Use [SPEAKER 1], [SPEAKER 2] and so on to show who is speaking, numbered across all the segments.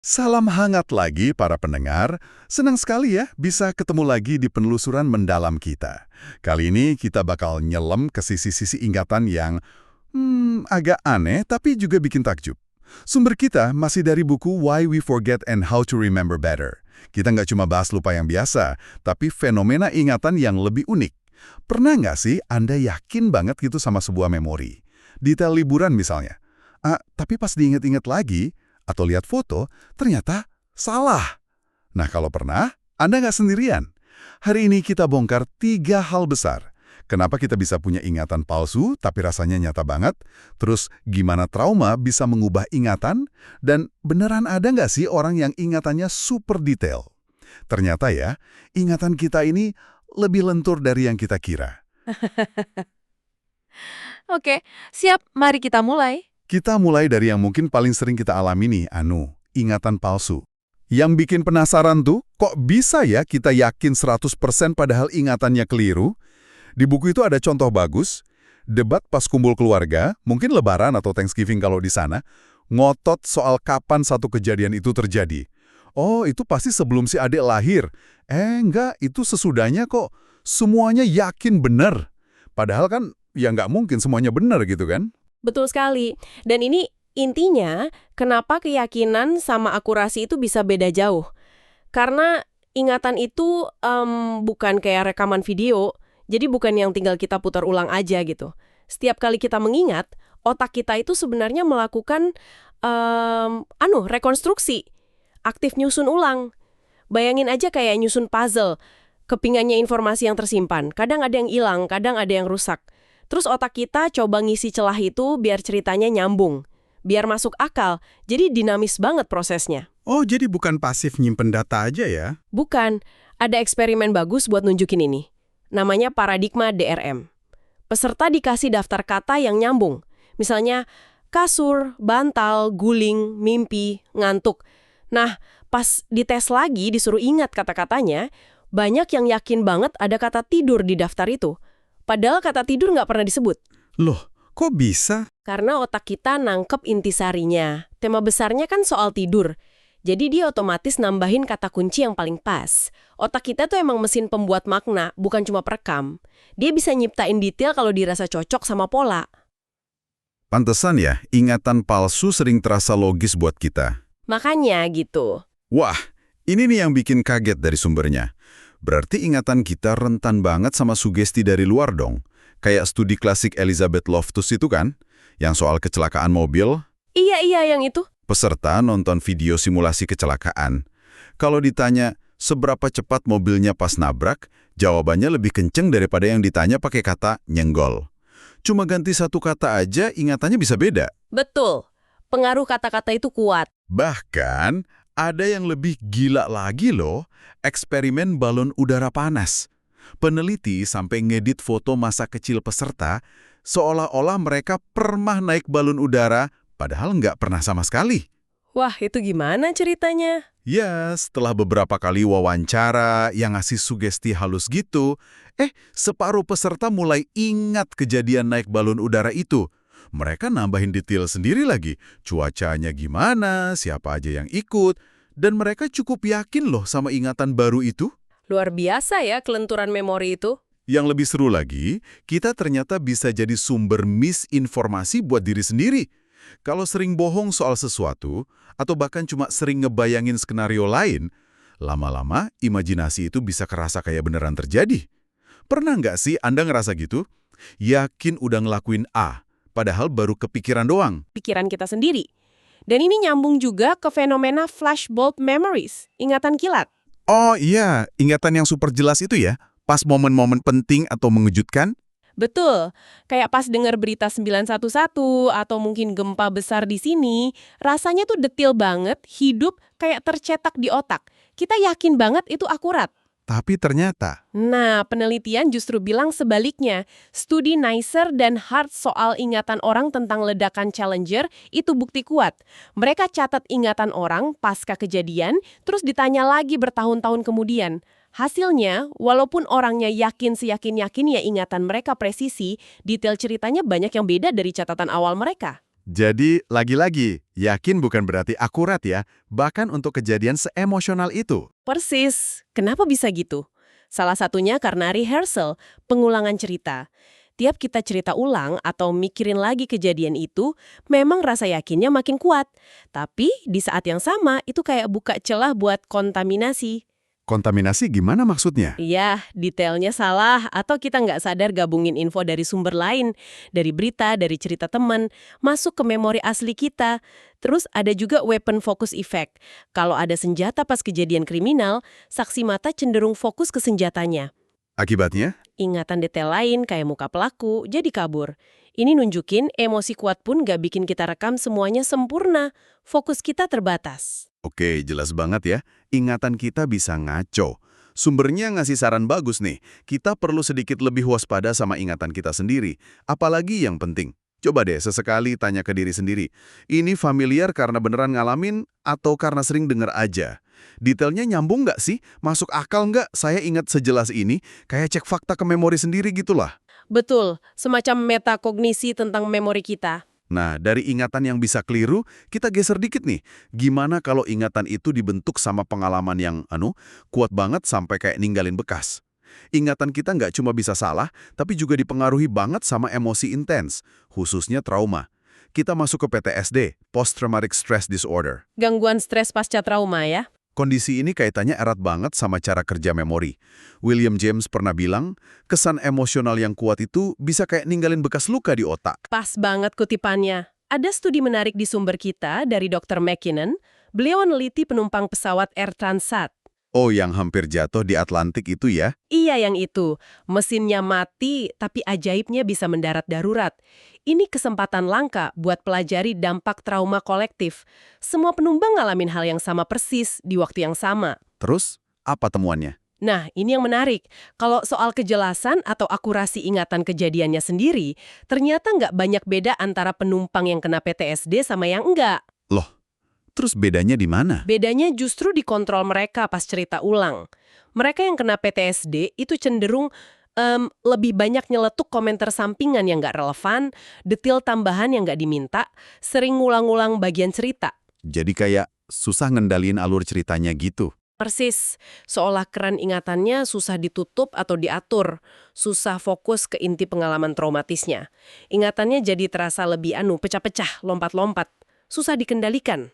[SPEAKER 1] Salam hangat lagi para pendengar. Senang sekali ya bisa ketemu lagi di penelusuran mendalam kita. Kali ini kita bakal nyelam ke sisi-sisi ingatan yang agak aneh tapi juga bikin takjub. Sumber kita masih dari buku Why We Forget and How to Remember Better. Kita nggak cuma bahas lupa yang biasa, tapi fenomena ingatan yang lebih unik. Pernah nggak sih Anda yakin banget gitu sama sebuah memori? Detail liburan misalnya. Tapi pas diingat-ingat lagi, atau lihat foto, ternyata salah. Nah, kalau pernah, Anda nggak sendirian. Hari ini kita bongkar 3 hal besar. Kenapa kita bisa punya ingatan palsu, tapi rasanya nyata banget? Terus, gimana trauma bisa mengubah ingatan? Dan beneran ada nggak sih orang yang ingatannya super detail? Ternyata ya, ingatan kita ini lebih lentur dari yang kita kira.
[SPEAKER 2] Oke, siap. Mari kita mulai.
[SPEAKER 1] Kita mulai dari yang mungkin paling sering kita alami nih, ingatan palsu. Yang bikin penasaran tuh, kok bisa ya kita yakin 100% padahal ingatannya keliru? Di buku itu ada contoh bagus, debat pas kumpul keluarga, mungkin lebaran atau Thanksgiving kalau di sana, ngotot soal kapan satu kejadian itu terjadi. Oh, itu pasti sebelum si adik lahir. Enggak, itu sesudahnya kok. Semuanya yakin benar. Padahal kan, ya nggak mungkin semuanya benar gitu kan?
[SPEAKER 2] Betul sekali. Dan ini intinya kenapa keyakinan sama akurasi itu bisa beda jauh. Karena ingatan itu bukan kayak rekaman video, jadi bukan yang tinggal kita putar ulang aja gitu. Setiap kali kita mengingat, otak kita itu sebenarnya melakukan rekonstruksi, aktif nyusun ulang. Bayangin aja kayak nyusun puzzle, kepingannya informasi yang tersimpan. Kadang ada yang hilang, kadang ada yang rusak. Terus otak kita coba ngisi celah itu biar ceritanya nyambung, biar masuk akal, jadi dinamis banget prosesnya.
[SPEAKER 1] Oh, jadi bukan pasif nyimpen data aja ya?
[SPEAKER 2] Bukan, ada eksperimen bagus buat nunjukin ini. Namanya paradigma DRM. Peserta dikasih daftar kata yang nyambung. Misalnya, kasur, bantal, guling, mimpi, ngantuk. Nah, pas dites lagi disuruh ingat kata-katanya, banyak yang yakin banget ada kata tidur di daftar itu. Padahal kata tidur nggak pernah disebut.
[SPEAKER 1] Loh, kok bisa?
[SPEAKER 2] Karena otak kita nangkep intisarinya. Tema besarnya kan soal tidur. Jadi dia otomatis nambahin kata kunci yang paling pas. Otak kita tuh emang mesin pembuat makna, bukan cuma perekam. Dia bisa nyiptain detail kalau dirasa cocok sama pola.
[SPEAKER 1] Pantesan ya, ingatan palsu sering terasa logis buat kita.
[SPEAKER 2] Makanya gitu.
[SPEAKER 1] Wah, ini nih yang bikin kaget dari sumbernya. Berarti ingatan kita rentan banget sama sugesti dari luar dong. Kayak studi klasik Elizabeth Loftus itu kan, yang soal kecelakaan mobil.
[SPEAKER 2] Iya, yang itu.
[SPEAKER 1] Peserta nonton video simulasi kecelakaan. Kalau ditanya, seberapa cepat mobilnya pas nabrak, jawabannya lebih kenceng daripada yang ditanya pakai kata nyenggol. Cuma ganti satu kata aja, ingatannya bisa beda.
[SPEAKER 2] Betul. Pengaruh kata-kata itu kuat.
[SPEAKER 1] Bahkan, ada yang lebih gila lagi loh, eksperimen balon udara panas. Peneliti sampai ngedit foto masa kecil peserta, seolah-olah mereka pernah naik balon udara, padahal nggak pernah sama sekali.
[SPEAKER 2] Wah, itu gimana ceritanya?
[SPEAKER 1] Ya, setelah beberapa kali wawancara yang ngasih sugesti halus gitu, separuh peserta mulai ingat kejadian naik balon udara itu. Mereka nambahin detail sendiri lagi, cuacanya gimana, siapa aja yang ikut, dan mereka cukup yakin loh sama ingatan baru itu.
[SPEAKER 2] Luar biasa ya kelenturan memori itu.
[SPEAKER 1] Yang lebih seru lagi, kita ternyata bisa jadi sumber misinformasi buat diri sendiri. Kalau sering bohong soal sesuatu, atau bahkan cuma sering ngebayangin skenario lain, lama-lama imajinasi itu bisa kerasa kayak beneran terjadi. Pernah nggak sih Anda ngerasa gitu? Yakin udah ngelakuin A, padahal baru kepikiran doang.
[SPEAKER 2] Pikiran kita sendiri. Dan ini nyambung juga ke fenomena flashbulb memories, ingatan kilat.
[SPEAKER 1] Oh iya, ingatan yang super jelas itu ya? Pas momen-momen penting atau mengejutkan?
[SPEAKER 2] Betul, kayak pas dengar berita 911 atau mungkin gempa besar di sini, rasanya tuh detil banget, hidup kayak tercetak di otak. Kita yakin banget itu akurat.
[SPEAKER 1] Tapi ternyata,
[SPEAKER 2] Nah, penelitian justru bilang sebaliknya. Studi Neisser dan Hart soal ingatan orang tentang ledakan Challenger itu bukti kuat. Mereka catat ingatan orang pasca kejadian, terus ditanya lagi bertahun-tahun kemudian. Hasilnya, walaupun orangnya yakin seyakin-yakinnya ingatan mereka presisi, detail ceritanya banyak yang beda dari catatan awal mereka.
[SPEAKER 1] Jadi, lagi-lagi, yakin bukan berarti akurat ya, bahkan untuk kejadian seemosional itu.
[SPEAKER 2] Persis. Kenapa bisa gitu? Salah satunya karena rehearsal, pengulangan cerita. Tiap kita cerita ulang atau mikirin lagi kejadian itu, memang rasa yakinnya makin kuat. Tapi di saat yang sama, itu kayak buka celah buat kontaminasi.
[SPEAKER 1] Kontaminasi gimana maksudnya?
[SPEAKER 2] Iya, detailnya salah atau kita nggak sadar gabungin info dari sumber lain, dari berita, dari cerita teman, masuk ke memori asli kita. Terus ada juga weapon focus effect. Kalau ada senjata pas kejadian kriminal, saksi mata cenderung fokus ke senjatanya.
[SPEAKER 1] Akibatnya?
[SPEAKER 2] Ingatan detail lain kayak muka pelaku jadi kabur. Ini nunjukin emosi kuat pun nggak bikin kita rekam semuanya sempurna. Fokus kita terbatas.
[SPEAKER 1] Oke, jelas banget ya. Ingatan kita bisa ngaco. Sumbernya ngasih saran bagus nih. Kita perlu sedikit lebih waspada sama ingatan kita sendiri. Apalagi yang penting. Coba deh sesekali tanya ke diri sendiri. Ini familiar karena beneran ngalamin atau karena sering dengar aja? Detailnya nyambung nggak sih? Masuk akal nggak saya ingat sejelas ini? Kayak cek fakta ke memori sendiri gitulah.
[SPEAKER 2] Betul, semacam metakognisi tentang memori kita.
[SPEAKER 1] Nah, dari ingatan yang bisa keliru, kita geser dikit nih. Gimana kalau ingatan itu dibentuk sama pengalaman yang, kuat banget sampai kayak ninggalin bekas? Ingatan kita nggak cuma bisa salah, tapi juga dipengaruhi banget sama emosi intens, khususnya trauma. Kita masuk ke PTSD, Post Traumatic Stress Disorder.
[SPEAKER 2] Gangguan stres pasca trauma ya.
[SPEAKER 1] Kondisi ini kaitannya erat banget sama cara kerja memori. William James pernah bilang, kesan emosional yang kuat itu bisa kayak ninggalin bekas luka di otak.
[SPEAKER 2] Pas banget kutipannya. Ada studi menarik di sumber kita dari Dr. McKinnon. Beliau meneliti penumpang pesawat Air Transat.
[SPEAKER 1] Oh, yang hampir jatuh di Atlantik itu ya?
[SPEAKER 2] Iya yang itu. Mesinnya mati, tapi ajaibnya bisa mendarat darurat. Ini kesempatan langka buat pelajari dampak trauma kolektif. Semua penumpang ngalamin hal yang sama persis di waktu yang sama.
[SPEAKER 1] Terus, apa temuannya?
[SPEAKER 2] Nah, ini yang menarik. Kalau soal kejelasan atau akurasi ingatan kejadiannya sendiri, ternyata nggak banyak beda antara penumpang yang kena PTSD sama yang enggak.
[SPEAKER 1] Loh, terus bedanya di mana?
[SPEAKER 2] Bedanya justru di kontrol mereka pas cerita ulang. Mereka yang kena PTSD itu cenderung lebih banyak nyeletuk komentar sampingan yang nggak relevan, detail tambahan yang nggak diminta, sering ngulang-ngulang bagian cerita.
[SPEAKER 1] Jadi kayak susah ngendaliin alur ceritanya gitu.
[SPEAKER 2] Persis, seolah keran ingatannya susah ditutup atau diatur, susah fokus ke inti pengalaman traumatisnya. Ingatannya jadi terasa lebih pecah-pecah, lompat-lompat, susah dikendalikan.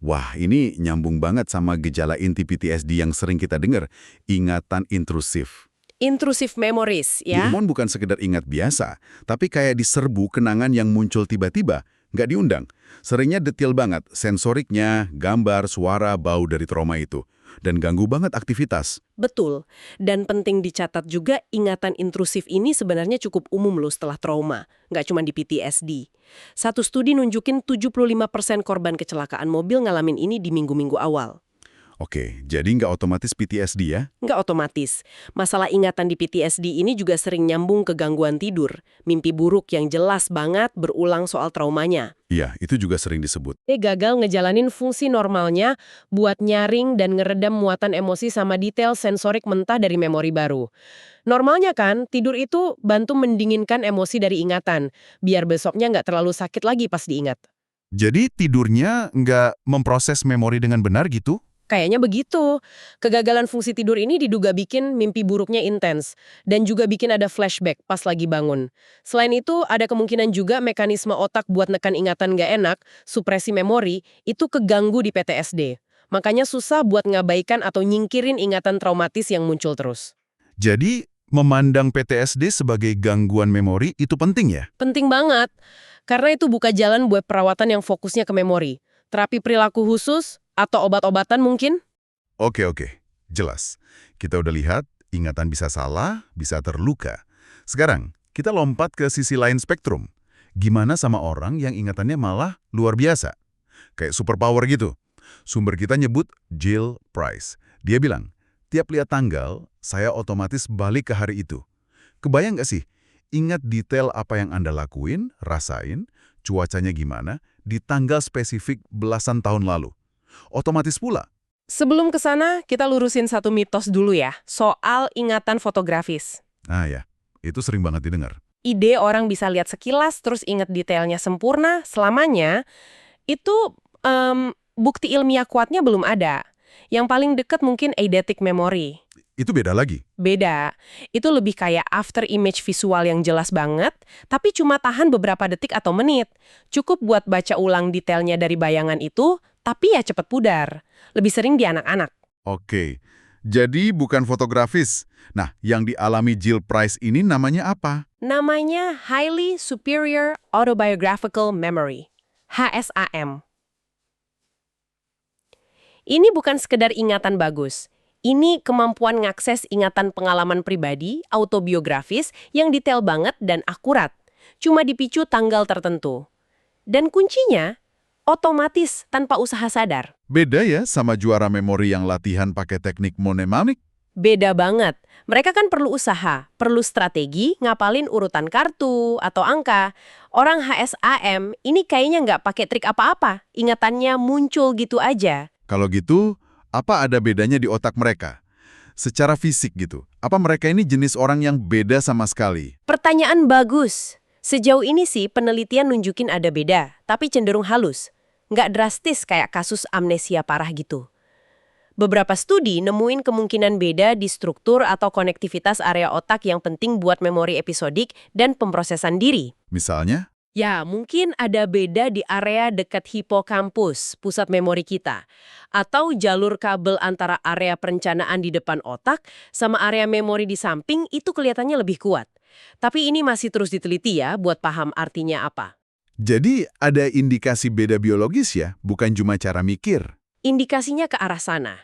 [SPEAKER 1] Wah, ini nyambung banget sama gejala inti PTSD yang sering kita dengar, ingatan intrusif.
[SPEAKER 2] Intrusive memories, ya.
[SPEAKER 1] Demon bukan sekedar ingat biasa, tapi kayak diserbu kenangan yang muncul tiba-tiba, nggak diundang. Seringnya detail banget, sensoriknya, gambar, suara, bau dari trauma itu. Dan ganggu banget aktivitas.
[SPEAKER 2] Betul. Dan penting dicatat juga ingatan intrusif ini sebenarnya cukup umum loh setelah trauma. Nggak cuma di PTSD. Satu studi nunjukin 75% korban kecelakaan mobil ngalamin ini di minggu-minggu awal.
[SPEAKER 1] Oke, jadi nggak otomatis PTSD ya?
[SPEAKER 2] Nggak otomatis. Masalah ingatan di PTSD ini juga sering nyambung ke gangguan tidur. Mimpi buruk yang jelas banget berulang soal traumanya.
[SPEAKER 1] Iya, itu juga sering disebut.
[SPEAKER 2] Dia gagal ngejalanin fungsi normalnya buat nyaring dan ngeredam muatan emosi sama detail sensorik mentah dari memori baru. Normalnya kan, tidur itu bantu mendinginkan emosi dari ingatan, biar besoknya nggak terlalu sakit lagi pas diingat.
[SPEAKER 1] Jadi tidurnya nggak memproses memori dengan benar gitu?
[SPEAKER 2] Kayaknya begitu. Kegagalan fungsi tidur ini diduga bikin mimpi buruknya intens, dan juga bikin ada flashback pas lagi bangun. Selain itu, ada kemungkinan juga mekanisme otak buat nekan ingatan nggak enak, supresi memori, itu keganggu di PTSD. Makanya susah buat ngabaikan atau nyingkirin ingatan traumatis yang muncul terus.
[SPEAKER 1] Jadi, memandang PTSD sebagai gangguan memori itu penting ya?
[SPEAKER 2] Penting banget, karena itu buka jalan buat perawatan yang fokusnya ke memori. Terapi perilaku khusus, atau obat-obatan mungkin?
[SPEAKER 1] Oke, jelas. Kita udah lihat, ingatan bisa salah, bisa terluka. Sekarang, kita lompat ke sisi lain spektrum. Gimana sama orang yang ingatannya malah luar biasa? Kayak superpower gitu. Sumber kita nyebut Jill Price. Dia bilang, tiap lihat tanggal, saya otomatis balik ke hari itu. Kebayang nggak sih? Ingat detail apa yang Anda lakuin, rasain, cuacanya gimana, di tanggal spesifik belasan tahun lalu. Otomatis pula.
[SPEAKER 2] Sebelum ke sana, kita lurusin satu mitos dulu ya, soal ingatan fotografis.
[SPEAKER 1] Ah ya, itu sering banget didengar.
[SPEAKER 2] ide orang bisa lihat sekilas terus ingat detailnya sempurna selamanya, itu bukti ilmiah kuatnya belum ada. Yang paling dekat mungkin eidetic memory.
[SPEAKER 1] Itu beda lagi.
[SPEAKER 2] Beda. Itu lebih kayak after image visual yang jelas banget, tapi cuma tahan beberapa detik atau menit. Cukup buat baca ulang detailnya dari bayangan itu, tapi ya cepet pudar. Lebih sering di anak-anak.
[SPEAKER 1] Oke, jadi bukan fotografis. Nah, yang dialami Jill Price ini namanya apa?
[SPEAKER 2] Namanya Highly Superior Autobiographical Memory, HSAM. Ini bukan sekedar ingatan bagus. Ini kemampuan ngakses ingatan pengalaman pribadi, autobiografis, yang detail banget dan akurat. Cuma dipicu tanggal tertentu. Dan kuncinya, otomatis tanpa usaha sadar.
[SPEAKER 1] Beda ya sama juara memori yang latihan pakai teknik mnemonic?
[SPEAKER 2] Beda banget. Mereka kan perlu usaha, perlu strategi, ngapalin urutan kartu atau angka. Orang HSAM ini kayaknya nggak pakai trik apa-apa. Ingatannya muncul gitu aja.
[SPEAKER 1] Kalau gitu, apa ada bedanya di otak mereka? Secara fisik gitu, apa mereka ini jenis orang yang beda sama sekali?
[SPEAKER 2] Pertanyaan bagus. Sejauh ini sih penelitian nunjukin ada beda, tapi cenderung halus. Nggak drastis kayak kasus amnesia parah gitu. Beberapa studi nemuin kemungkinan beda di struktur atau konektivitas area otak yang penting buat memori episodik dan pemrosesan diri.
[SPEAKER 1] Misalnya?
[SPEAKER 2] Ya, mungkin ada beda di area dekat hipokampus, pusat memori kita. Atau jalur kabel antara area perencanaan di depan otak sama area memori di samping itu kelihatannya lebih kuat. Tapi ini masih terus diteliti ya buat paham artinya apa.
[SPEAKER 1] Jadi ada indikasi beda biologis ya, bukan cuma cara mikir.
[SPEAKER 2] Indikasinya ke arah sana.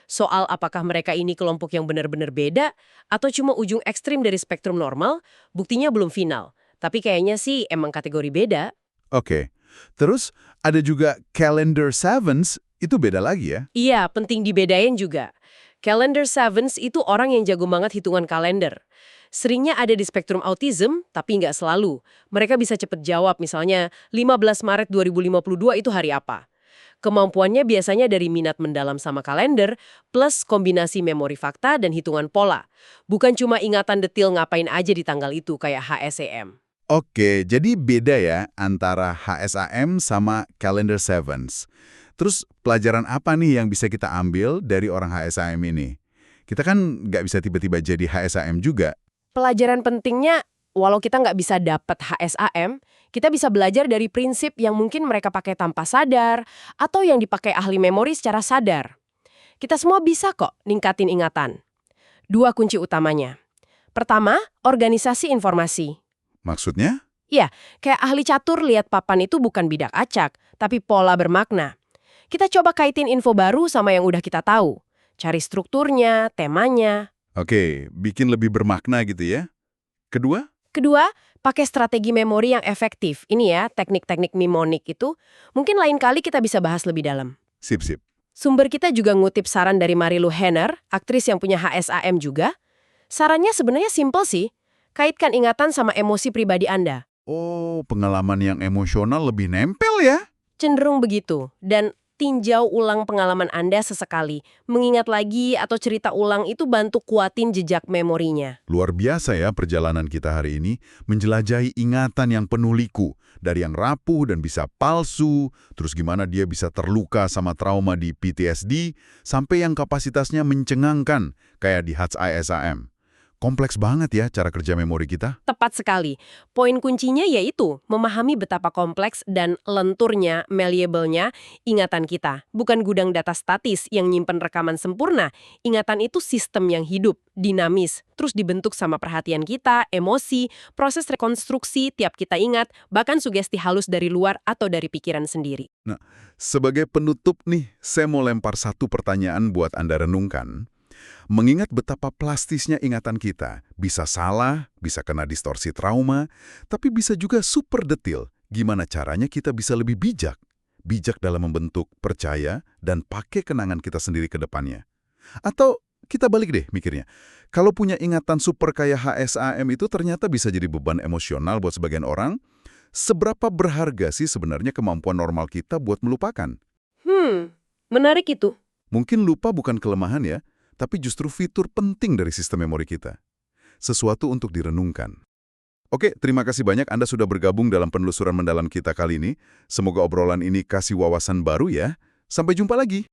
[SPEAKER 2] Soal apakah mereka ini kelompok yang benar-benar beda atau cuma ujung ekstrim dari spektrum normal, buktinya belum final. Tapi kayaknya sih emang kategori beda.
[SPEAKER 1] Oke, terus ada juga calendar sevens, itu beda lagi ya?
[SPEAKER 2] Iya, penting dibedain juga. Calendar sevens itu orang yang jago banget hitungan kalender. Seringnya ada di spektrum autism, tapi nggak selalu. Mereka bisa cepet jawab, misalnya 15 Maret 2052 itu hari apa. Kemampuannya biasanya dari minat mendalam sama kalender, plus kombinasi memori fakta dan hitungan pola. Bukan cuma ingatan detil ngapain aja di tanggal itu kayak HSAM.
[SPEAKER 1] Oke, jadi beda ya antara HSAM sama calendar sevens. Terus pelajaran apa nih yang bisa kita ambil dari orang HSAM ini? Kita kan nggak bisa tiba-tiba jadi HSAM juga.
[SPEAKER 2] Pelajaran pentingnya, walau kita nggak bisa dapat HSAM, kita bisa belajar dari prinsip yang mungkin mereka pakai tanpa sadar, atau yang dipakai ahli memori secara sadar. Kita semua bisa kok ningkatin ingatan. 2 kunci utamanya. Pertama, organisasi informasi.
[SPEAKER 1] Maksudnya?
[SPEAKER 2] Ya, kayak ahli catur lihat papan itu bukan bidak acak, tapi pola bermakna. Kita coba kaitin info baru sama yang udah kita tahu. Cari strukturnya, temanya.
[SPEAKER 1] Oke, bikin lebih bermakna gitu ya. Kedua?
[SPEAKER 2] Kedua, pakai strategi memori yang efektif. Ini ya, teknik-teknik mnemonik itu. Mungkin lain kali kita bisa bahas lebih dalam.
[SPEAKER 1] Sip-sip.
[SPEAKER 2] Sumber kita juga ngutip saran dari Marilu Henner, aktris yang punya HSAM juga. Sarannya sebenarnya simpel sih. Kaitkan ingatan sama emosi pribadi Anda.
[SPEAKER 1] Oh, pengalaman yang emosional lebih nempel ya?
[SPEAKER 2] Cenderung begitu. Dan tinjau ulang pengalaman Anda sesekali. Mengingat lagi atau cerita ulang itu bantu kuatin jejak memorinya.
[SPEAKER 1] Luar biasa ya perjalanan kita hari ini, menjelajahi ingatan yang penuh liku. Dari yang rapuh dan bisa palsu, terus gimana dia bisa terluka sama trauma di PTSD, sampai yang kapasitasnya mencengangkan, kayak di HSAM. Kompleks banget ya cara kerja memori kita.
[SPEAKER 2] Tepat sekali. Poin kuncinya yaitu memahami betapa kompleks dan lenturnya, malleable-nya ingatan kita. Bukan gudang data statis yang nyimpen rekaman sempurna. Ingatan itu sistem yang hidup, dinamis, terus dibentuk sama perhatian kita, emosi, proses rekonstruksi tiap kita ingat, bahkan sugesti halus dari luar atau dari pikiran sendiri.
[SPEAKER 1] Nah, sebagai penutup nih, saya mau lempar satu pertanyaan buat Anda renungkan. Mengingat betapa plastisnya ingatan kita, bisa salah, bisa kena distorsi trauma, tapi bisa juga super detil. Gimana caranya kita bisa lebih bijak? Bijak dalam membentuk, percaya, dan pakai kenangan kita sendiri ke depannya. Atau kita balik deh mikirnya. Kalau punya ingatan super kayak HSAM itu ternyata bisa jadi beban emosional buat sebagian orang, seberapa berharga sih sebenarnya kemampuan normal kita buat melupakan?
[SPEAKER 2] Menarik itu.
[SPEAKER 1] Mungkin lupa bukan kelemahan ya, tapi justru fitur penting dari sistem memori kita. Sesuatu untuk direnungkan. Oke, terima kasih banyak Anda sudah bergabung dalam penelusuran mendalam kita kali ini. Semoga obrolan ini kasih wawasan baru ya. Sampai jumpa lagi.